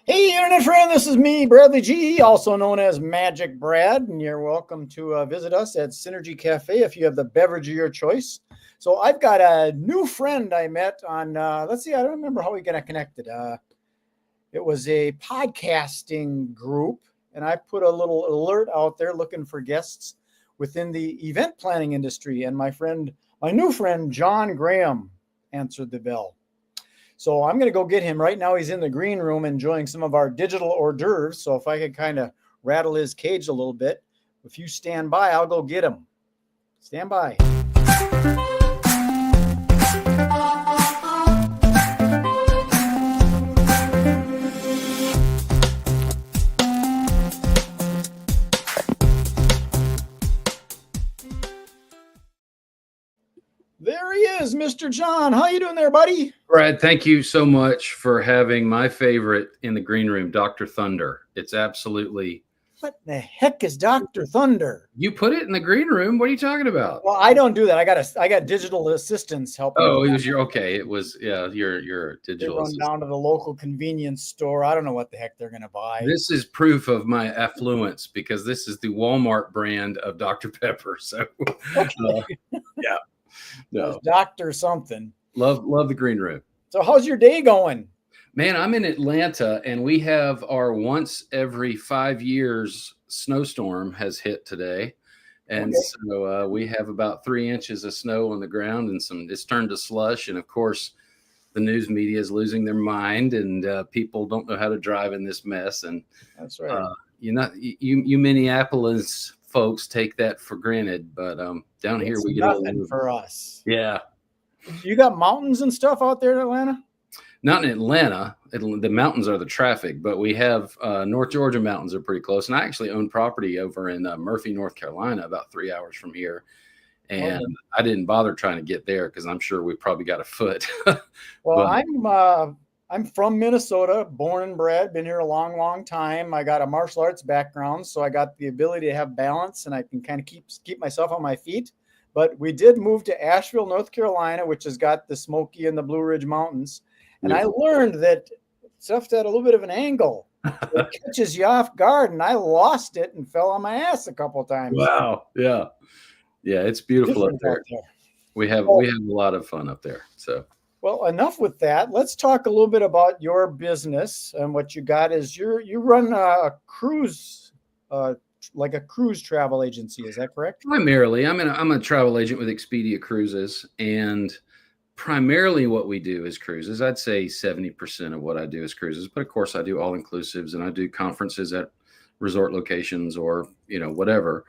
Hey, internet friend, this is me, Bradley G, also known as MagicBrad, and you're welcome to visit us at Synergy Cafe if you have the beverage of your choice. So I've got a new friend I met on, let's see, I don't remember how we got connected. It was a podcasting group, and I put a little alert out there looking for guests within the event planning industry, and my new friend, John Graham, answered the bell. So I'm going to go get him right now. He's in the green room enjoying some of our digital hors d'oeuvres. So if I could kind of rattle his cage a little bit, if you stand by, I'll go get him. Stand by. There he is, Mr. John. How you doing there, buddy? Brad, thank you so much for having my favorite in the green room, Dr. Thunder. It's absolutely... What the heck is Dr. Thunder? You put it in the green room. What are you talking about? Well, I don't do that. I got digital assistants helping. Oh, it was your digital run assistant. down to the local convenience store. I don't know what the heck they're going to buy. This is proof of my affluence because this is the Walmart brand of Dr. Pepper. So, yeah. No. Doctor something. Love the green room. So how's your day going? Man, I'm in Atlanta and we have our once every 5 years snowstorm has hit today. And so we have about 3 inches of snow on the ground and it's turned to slush. And of course, the news media is losing their mind and people don't know how to drive in this mess. And that's right. You Minneapolis folks take that for granted, but down here we get nothing for us. Yeah. You got mountains and stuff out there in Atlanta? Not in Atlanta. The mountains are the traffic, but we have North Georgia mountains are pretty close. And I actually own property over in Murphy, North Carolina, about 3 hours from here. And I didn't bother trying to get there because I'm sure we probably got a foot. Well, I'm from Minnesota, born and bred, been here a long, long time. I got a martial arts background, so I got the ability to have balance and I can kind of keep myself on my feet. But we did move to Asheville, North Carolina, which has got the Smoky and the Blue Ridge Mountains. And I learned that stuff's at a little bit of an angle. It catches you off guard, and I lost it and fell on my ass a couple of times. Wow. Yeah. Yeah, it's beautiful up there. We have a lot of fun up there. So well, enough with that. Let's talk a little bit about your business and what you got is you run a cruise like a cruise travel agency. Is that correct? Primarily, I'm a travel agent with Expedia Cruises, and primarily what we do is cruises. I'd say 70% of what I do is cruises, but of course I do all inclusives and I do conferences at resort locations or, whatever,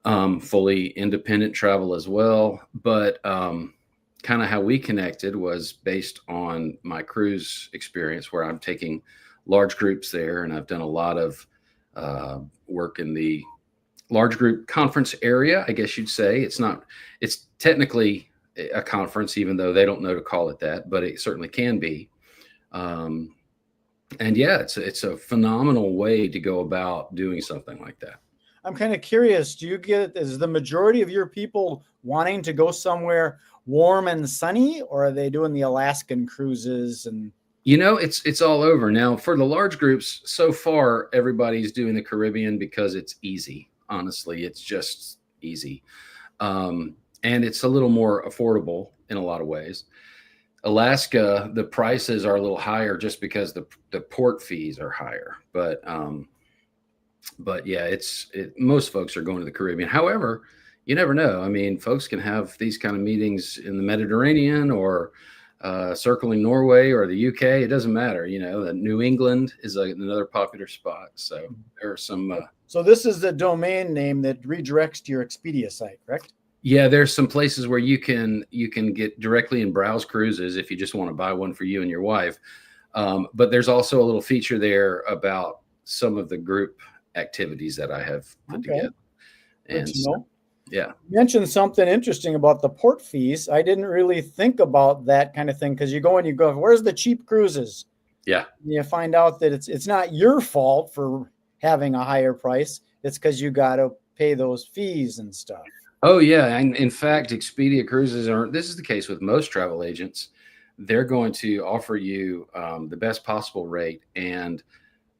fully independent travel as well. But kind of how we connected was based on my cruise experience where I'm taking large groups there. And I've done a lot of work in the large group conference area, I guess you'd say. It's technically a conference, even though they don't know to call it that, but it certainly can be. And yeah, it's a phenomenal way to go about doing something like that. I'm kind of curious, is the majority of your people wanting to go somewhere warm and sunny, or are they doing the Alaskan cruises? And it's all over now. For the large groups, so far everybody's doing the Caribbean because it's easy. Honestly, it's just easy. And it's a little more affordable in a lot of ways. Alaska, the prices are a little higher just because the port fees are higher. But yeah, most folks are going to the Caribbean. However, you never know. I mean, folks can have these kind of meetings in the Mediterranean or circling Norway or the UK. It doesn't matter. New England is another popular spot. So there are some. So this is the domain name that redirects to your Expedia site, correct? Yeah, there's some places where you can get directly in Browse Cruises if you just want to buy one for you and your wife. But there's also a little feature there about some of the group activities that I have put together. And so, yeah. You mentioned something interesting about the port fees. I didn't really think about that kind of thing because you go, where's the cheap cruises? Yeah. And you find out that it's not your fault for having a higher price. It's because you got to pay those fees and stuff. Oh, yeah. And in fact, Expedia Cruises this is the case with most travel agents. they're going to offer you the best possible rate. And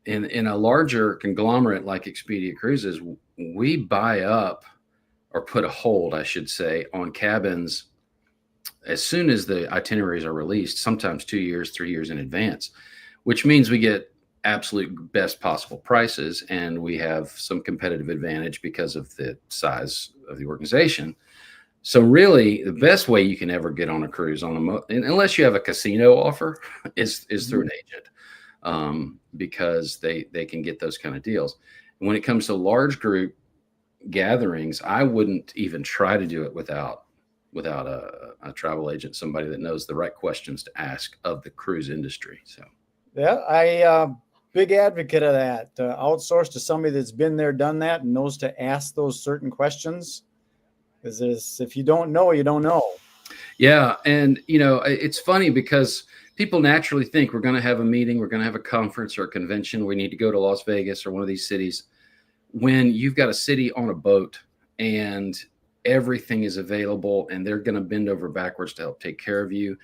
in a larger conglomerate like Expedia Cruises, we buy up, or put a hold, I should say, on cabins as soon as the itineraries are released, sometimes 2 years, 3 years in advance, which means we get absolute best possible prices, and we have some competitive advantage because of the size of the organization. So really, the best way you can ever get on a cruise unless you have a casino offer, is through an agent, because they can get those kind of deals. And when it comes to large group gatherings, I wouldn't even try to do it without a travel agent, somebody that knows the right questions to ask of the cruise industry. So yeah, I big advocate of that. Outsource to somebody that's been there, done that, and knows to ask those certain questions. Because if you don't know, you don't know. Yeah, and it's funny because people naturally think we're going to have a meeting, we're going to have a conference or a convention, we need to go to Las Vegas or one of these cities, when you've got a city on a boat and everything is available and they're going to bend over backwards to help take care of you.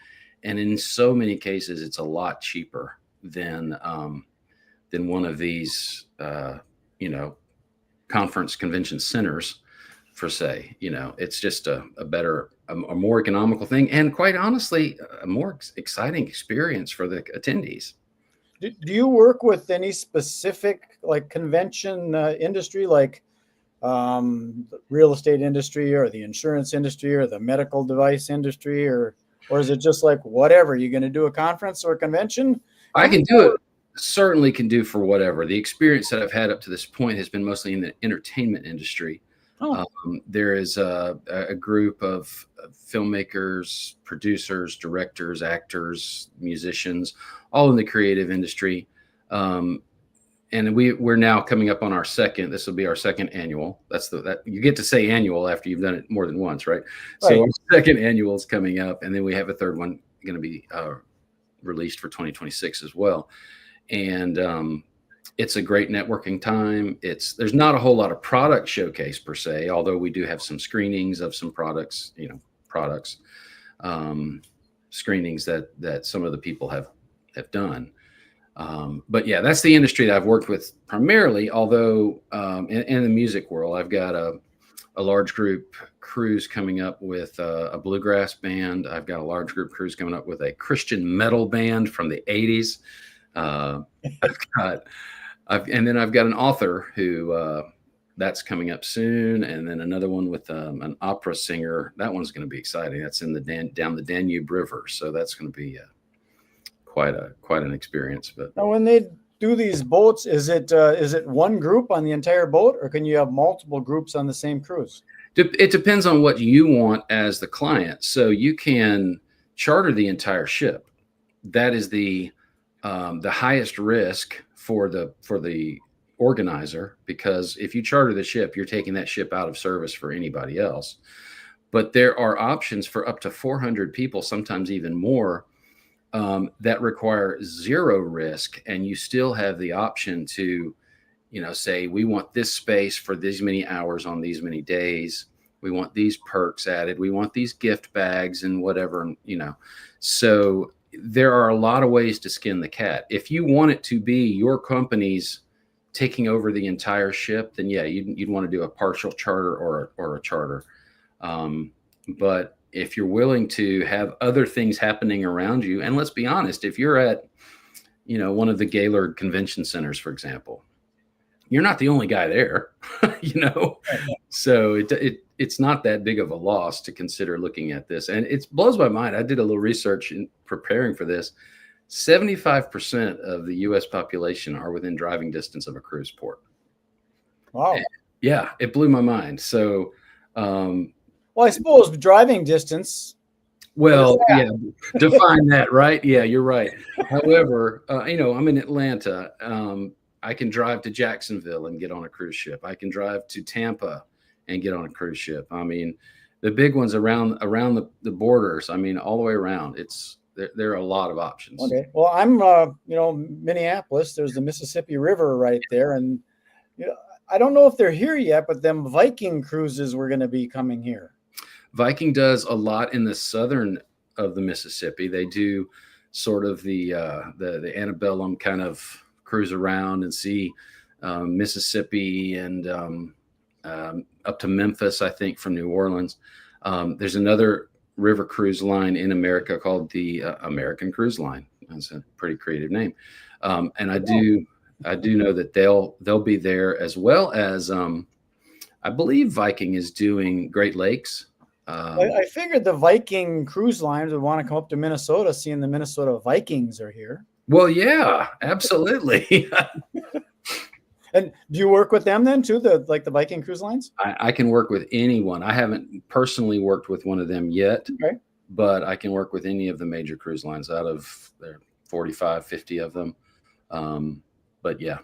And in so many cases, it's a lot cheaper than one of these, conference convention centers, per se. It's just a better, a more economical thing. And quite honestly, a more exciting experience for the attendees. Do you work with any specific like convention industry, like the real estate industry or the insurance industry or the medical device industry, or is it just like whatever, you're going to do a conference or a convention? I can do it. Certainly can do for whatever. The experience that I've had up to this point has been mostly in the entertainment industry. Oh. There is a group of filmmakers, producers, directors, actors, musicians, all in the creative industry. And we're now coming up on this will be our second annual. That you get to say annual after you've done it more than once, right? So our second annual is coming up, and then we have a third one going to be released for 2026 as well. And it's a great networking time. There's not a whole lot of product showcase per se, although we do have some screenings of some products, screenings that some of the people have done. But yeah, that's the industry that I've worked with primarily, although in the music world, I've got a large group cruise coming up with a bluegrass band. I've got a large group cruise coming up with a Christian metal band from the 80s. And then I've got an author who that's coming up soon, and then another one with an opera singer. That one's going to be exciting. That's in down the Danube River, so that's going to be quite an experience. But now, when they do these boats, is it one group on the entire boat, or can you have multiple groups on the same cruise? It depends on what you want as the client. So you can charter the entire ship. That is the highest risk for the organizer, because if you charter the ship, you're taking that ship out of service for anybody else. But there are options for up to 400 people, sometimes even more, that require zero risk, and you still have the option to, say, we want this space for these many hours on these many days. We want these perks added. We want these gift bags and whatever, So there are a lot of ways to skin the cat. If you want it to be your company's taking over the entire ship, then yeah, you'd want to do a partial charter or a charter. But if you're willing to have other things happening around you, and let's be honest, if you're at, one of the Gaylord convention centers, for example, you're not the only guy there, so it's not that big of a loss to consider looking at this. And it blows my mind. I did a little research in preparing for this. 75% of the U.S. population are within driving distance of a cruise port. Wow. And yeah, it blew my mind. So, well, I suppose driving distance. Well, yeah, define that, right? Yeah, you're right. However, I'm in Atlanta. I can drive to Jacksonville and get on a cruise ship. I can drive to Tampa and get on a cruise ship. I mean, the big ones around the borders. I mean, all the way around. There are a lot of options. Okay. Well, I'm Minneapolis. There's the Mississippi River right there, and I don't know if they're here yet, but them Viking cruises were going to be coming here. Viking does a lot in the southern of the Mississippi. They do sort of the antebellum kind of cruise around and see Mississippi and up to Memphis, I think, from New Orleans. There's another river cruise line in America called the American Cruise Line. That's a pretty creative name. And I do know that they'll be there, as well as I believe Viking is doing Great Lakes. I figured the Viking cruise lines would want to come up to Minnesota, seeing the Minnesota Vikings are here. Well, yeah, absolutely. And do you work with them then too, the Viking cruise lines? I can work with anyone. I haven't personally worked with one of them yet, okay, but I can work with any of the major cruise lines out of their 45, 50 of them. But yeah.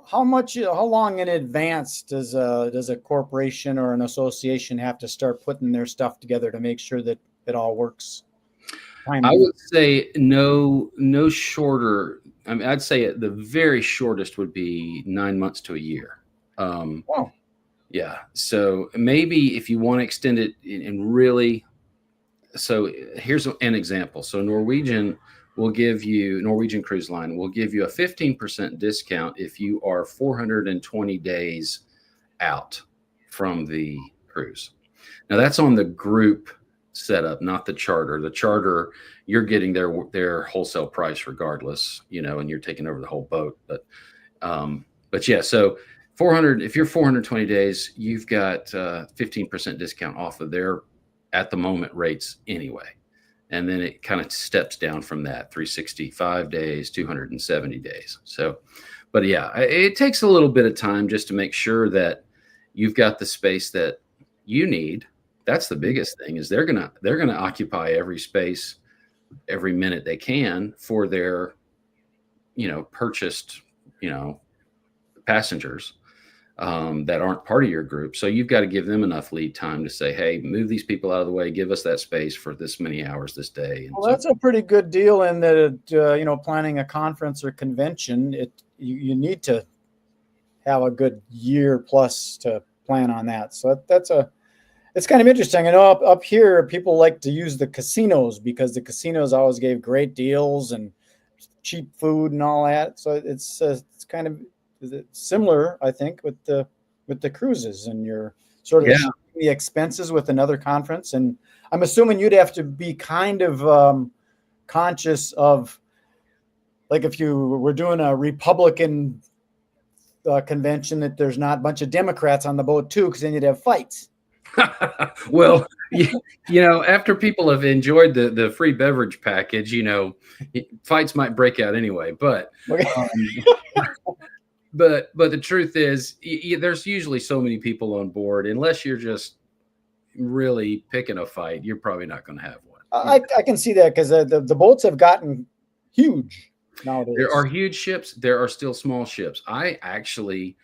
How long in advance does a corporation or an association have to start putting their stuff together to make sure that it all works? I would say no shorter. I mean, I'd say the very shortest would be 9 months to a year. Wow. Yeah. So maybe if you want to extend it and really, so here's an example. So Norwegian Cruise Line will give you a 15% discount if you are 420 days out from the cruise. Now that's on the group setup, not the charter. The charter, you're getting their wholesale price regardless, and you're taking over the whole boat. But yeah, so if you're 420 days, you've got 15% discount off of their at the moment rates anyway. And then it kind of steps down from that, 365 days, 270 days. So, but yeah, it takes a little bit of time just to make sure that you've got the space that you need. That's the biggest thing, is they're gonna occupy every space, every minute they can for their, purchased, passengers that aren't part of your group. So you've got to give them enough lead time to say, hey, move these people out of the way, give us that space for this many hours this day. And well, that's a pretty good deal in that, planning a conference or convention, you need to have a good year plus to plan on that. So it's kind of interesting. I know up here, people like to use the casinos because the casinos always gave great deals and cheap food and all that. So it's kind of similar, I think, with the cruises, and you're sort of sharing the expenses with another conference. And I'm assuming you'd have to be kind of conscious of, like, if you were doing a Republican convention, that there's not a bunch of Democrats on the boat too, because then you'd have fights. Well, after people have enjoyed the free beverage package, fights might break out anyway. But but the truth is, there's usually so many people on board. Unless you're just really picking a fight, you're probably not going to have one. I can see that, because the boats have gotten huge nowadays. There are huge ships. There are still small ships. I actually,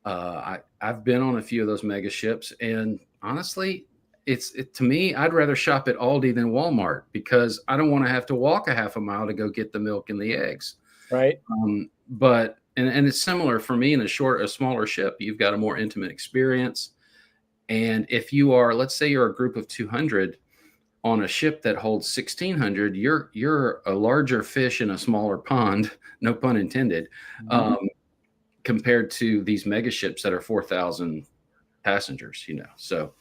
I've been on a few of those mega ships, and honestly, to me, I'd rather shop at Aldi than Walmart, because I don't want to have to walk a half a mile to go get the milk and the eggs. Right. But it's similar for me in a smaller ship. You've got a more intimate experience. And if you are, let's say you're a group of 200 on a ship that holds 1,600, you're a larger fish in a smaller pond, no pun intended, compared to these mega ships that are 4,000 passengers, So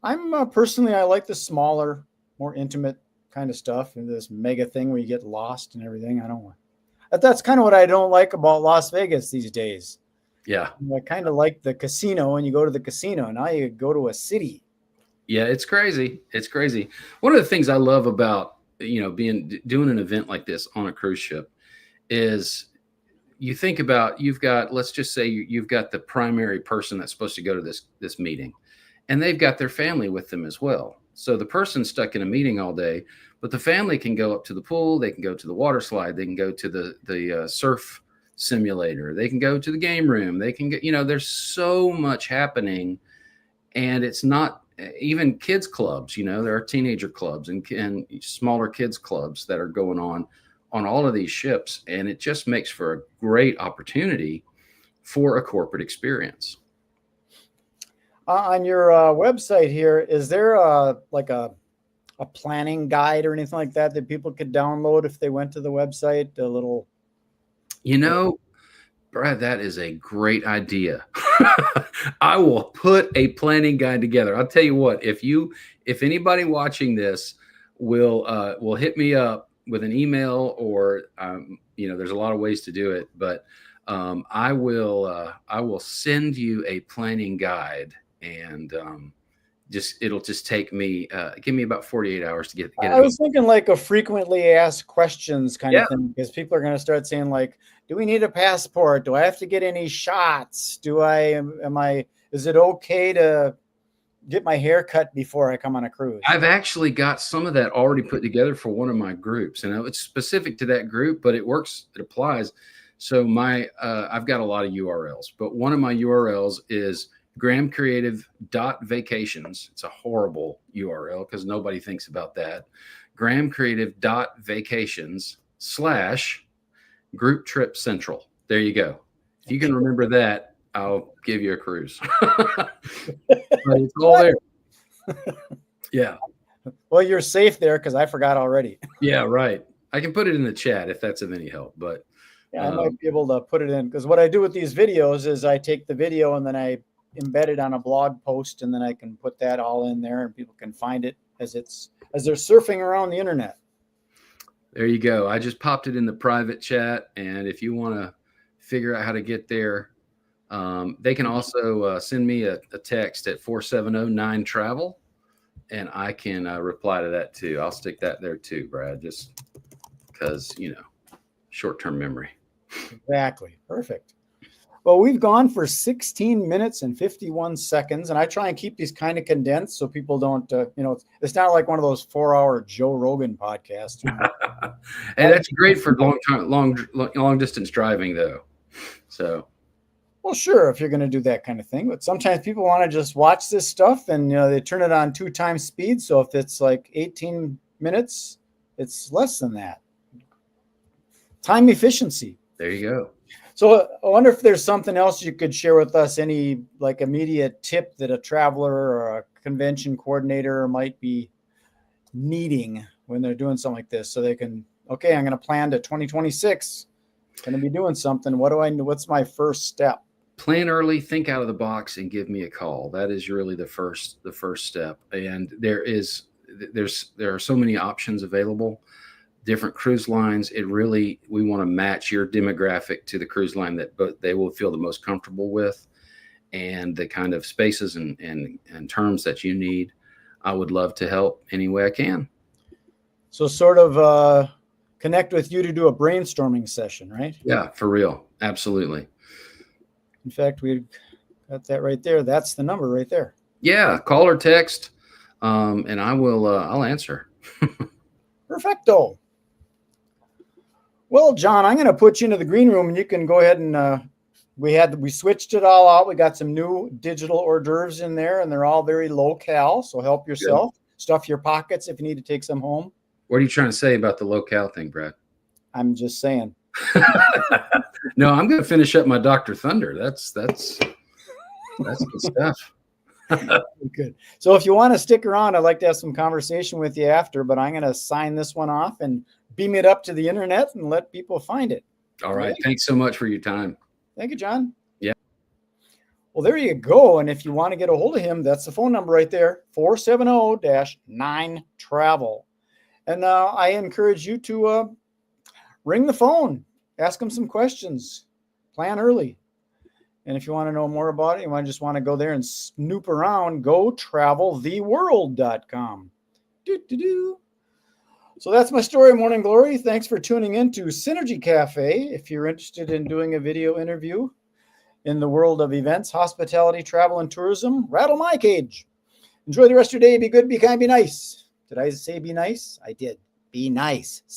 I'm personally, I like the smaller, more intimate kind of stuff, and this mega thing where you get lost and everything. I don't want. That's kind of what I don't like about Las Vegas these days. Yeah. I kind of like the casino, and you go to the casino, now you go to a city. Yeah, it's crazy. It's crazy. One of the things I love about, doing an event like this on a cruise ship is, you think about, let's just say you've got the primary person that's supposed to go to this meeting, and they've got their family with them as well. So the person's stuck in a meeting all day, but the family can go up to the pool, they can go to the water slide, they can go to the surf simulator, they can go to the game room, they can get, there's so much happening. And it's not even kids clubs, there are teenager clubs and smaller kids clubs that are going on all of these ships. And it just makes for a great opportunity for a corporate experience. On your website here, is there like a planning guide or anything like that that people could download if they went to the website? A little, You know, Brad, that is a great idea. I will put a planning guide together. I'll tell you what, if anybody watching this will hit me up with an email or there's a lot of ways to do it, but I will send you a planning guide, and it'll just take me give me about 48 hours to get it. I was thinking like a frequently asked questions kind Yeah. of thing, because people are going to start saying like, do we need a passport? Do I have to get any shots? Is it okay to get my hair cut before I come on a cruise? I've actually got some of that already put together for one of my groups, and it's specific to that group, but it works, it applies. So I've got a lot of URLs, but one of my URLs is grahamcreative.vacations. It's a horrible URL because nobody thinks about that. grahamcreative.vacations/group trip central. There you go. If you can remember that, I'll give you a cruise. But it's all there. Yeah. Well, you're safe there because I forgot already. Yeah, right. I can put it in the chat if that's of any help, but yeah, I might be able to put it in, because what I do with these videos is I take the video and then I embed it on a blog post, and then I can put that all in there and people can find it as they're surfing around the internet. There you go. I just popped it in the private chat, and if you want to figure out how to get there, they can also send me a text at 470-9-TRAVEL, and I can reply to that too. I'll stick that there too, Brad, just because, short-term memory. Exactly. Perfect. Well, we've gone for 16 minutes and 51 seconds, and I try and keep these kind of condensed so people don't, it's not like one of those 4-hour Joe Rogan podcasts. And that's great for long distance driving, though. So, well, sure, if you're going to do that kind of thing, but sometimes people want to just watch this stuff, and they turn it on 2 times speed. So if it's like 18 minutes, it's less than that. Time efficiency. There you go. So I wonder if there's something else you could share with us, any like immediate tip that a traveler or a convention coordinator might be needing when they're doing something like this, so they can, okay, I'm going to plan to 2026, going to be doing something. What's my first step? Plan early, think out of the box, and give me a call. That is really the first step. And there are so many options available. Different cruise lines. We want to match your demographic to the cruise line that they will feel the most comfortable with, and the kind of spaces and terms that you need. I would love to help any way I can. So sort of connect with you to do a brainstorming session, right? Yeah, for real. Absolutely. In fact, we've got that right there. That's the number right there. Yeah, call or text, and I'll answer. Perfecto. Well, John, I'm going to put you into the green room, and you can go ahead and we switched it all out. We got some new digital hors d'oeuvres in there, and they're all very low cal. So help yourself. Good. Stuff your pockets if you need to take some home. What are you trying to say about the low cal thing, Brad? I'm just saying. No, I'm going to finish up my Dr. Thunder. That's good stuff. Good. So if you want to stick around, I'd like to have some conversation with you after, but I'm going to sign this one off and beam it up to the internet and let people find it. All right. Thanks so much for your time. Thank you, John. Yeah. Well, there you go. And if you want to get a hold of him, that's the phone number right there, 470-9-TRAVEL. And I encourage you to ring the phone, ask him some questions, plan early. And if you want to know more about it, you just want to go there and snoop around, go traveltheworld.com. So that's my story, Morning Glory. Thanks for tuning in to Synergy Cafe. If you're interested in doing a video interview in the world of events, hospitality, travel, and tourism, rattle my cage. Enjoy the rest of your day. Be good, be kind, be nice. Did I say be nice? I did. Be nice. See